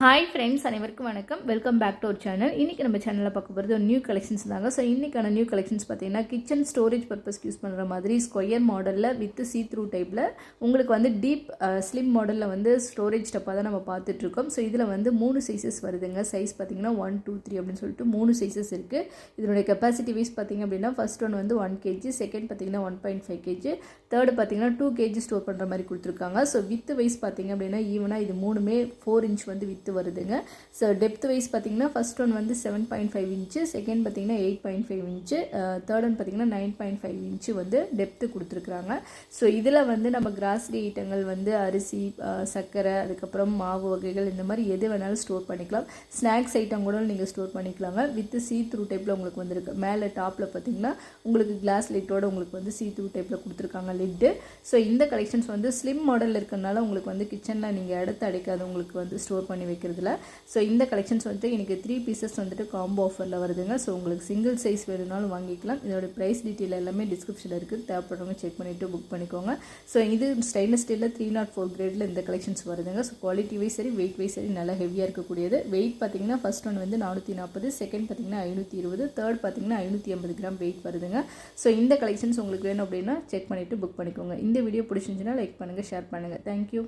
Hi friends, அனைவருக்கும் வணக்கம். Welcome back to our channel. இன்றைக்கி நம்ம சேனலில் பார்க்க போகிறது ஒரு நியூ கலெக்ஷன்ஸ் தாங்க. ஸோ இன்றைக்கான நியூ கலெக்ஷன்ஸ் பார்த்தீங்கன்னா கிச்சன் ஸ்டோரேஜ் பர்பஸ்க்கு யூஸ் பண்ணுற மாதிரி ஸ்கொயர் மாடலில் வித் சீ த்ரூ டைப்பில் உங்களுக்கு வந்து டீப் ஸ்லிம் மாடலில் வந்து ஸ்டோரேஜ் டப்பாக தான் நம்ம பார்த்துட்ருக்கோம். ஸோ இதில் வந்து 3 சைஸஸ் வருதுங்க. சைஸ் பார்த்தீங்கன்னா 1, 2, 3 அப்படின்னு சொல்லிட்டு 3 சைஸஸ் இருக்குது. இதனுடைய கெப்பாசிட்டி வைஸ் பார்த்திங்க அப்படின்னா ஃபர்ஸ்ட் ஒன் வந்து 1 kg, செகண்ட் பார்த்தீங்கன்னா 1.5 kg, தேர்டு பார்த்தீங்கன்னா 2 kg ஸ்டோர் பண்ணுற மாதிரி கொடுத்துருக்காங்க. ஸோ வித் வைஸ் பார்த்திங்க அப்படின்னா ஈவனாக இது மூணுமே 4 inch வந்து வித் வருதுங்க. ஸோ டெப்த் வைஸ் பார்த்தீங்கன்னா ஃபர்ஸ்ட் ஒன் வந்து 7.5 இன்ச்சு, செகண்ட் பார்த்தீங்கன்னா 8.5 இன்ச்சு, தேர்ட் ஒன் பார்த்தீங்கன்னா 9.5 இன்ச்சு வந்து டெப்த்து கொடுத்துருக்குறாங்க. ஸோ இதில் வந்து நம்ம கிராசரி ஐட்டங்கள் வந்து அரிசி, சர்க்கரை, அதுக்கப்புறம் மாவு வகைகள் இந்த மாதிரி எது வேணாலும் ஸ்டோர் பண்ணிக்கலாம். ஸ்நாக்ஸ் ஐட்டம் கூட நீங்கள் ஸ்டோர் பண்ணிக்கலாங்க. வித் சீ த்ரூ டைப்பில் உங்களுக்கு வந்துருக்கு. மேலே டாப்பில் பார்த்தீங்கன்னா உங்களுக்கு கிளாஸ் லிட்டோட உங்களுக்கு வந்து சீ த்ரூ டைப்பில் கொடுத்துருக்காங்க லிட்டு. ஸோ இந்த கலெக்ஷன்ஸ் வந்து ஸ்லிம் மாடல் இருக்கிறதுனால உங்களுக்கு வந்து கிச்சனில் நீங்கள் இடத்த அடைக்காது உங்களுக்கு வந்து ஸ்டோர் பண்ணி வைக்கிறதுல. ஸோ இந்த கலெக்ஷன்ஸ் வந்துட்டு எனக்கு 3 பீசஸ் வந்துட்டு காம்போ ஆஃபரில் வருதுங்க. ஸோ உங்களுக்கு சிங்கிள் சைஸ் வேணும்னாலும் வாங்கிக்கலாம். இதோட ப்ரைஸ் டீட்டெயில் எல்லாமே டிஸ்கிரிப்ஷனில் இருக்குது. தேவைப்படுறவங்க செக் பண்ணிவிட்டு புக் பண்ணிக்கோங்க. ஸோ இது ஸ்டெயின்லெஸ் ஸ்டீலில் 304 கிரேடில் இந்த கலெக்ஷன்ஸ் வருதுங்க. ஸோ குவாலிட்டி வைஸ் சரி, வெயிட் வைஸ் சரி நல்லா ஹெவியாக இருக்கக்கூடியது. வெயிட் பார்த்தீங்கன்னா ஃபர்ஸ்ட் ஒன் வந்து 440, செகண்ட் பார்த்தீங்கன்னா 520, தேர்ட் பார்த்தீங்கன்னா 580 கிராம் வெயிட் வருதுங்க. ஸோ இந்த கலெக்ஷன்ஸ் உங்களுக்கு வேணும் அப்படின்னா செக் பண்ணிவிட்டு புக் பண்ணிக்கோங்க. இந்த வீடியோ பிடிச்சிருந்துச்சுன்னா லைக் பண்ணுங்கள், ஷேர் பண்ணுங்கள். தேங்க்யூ.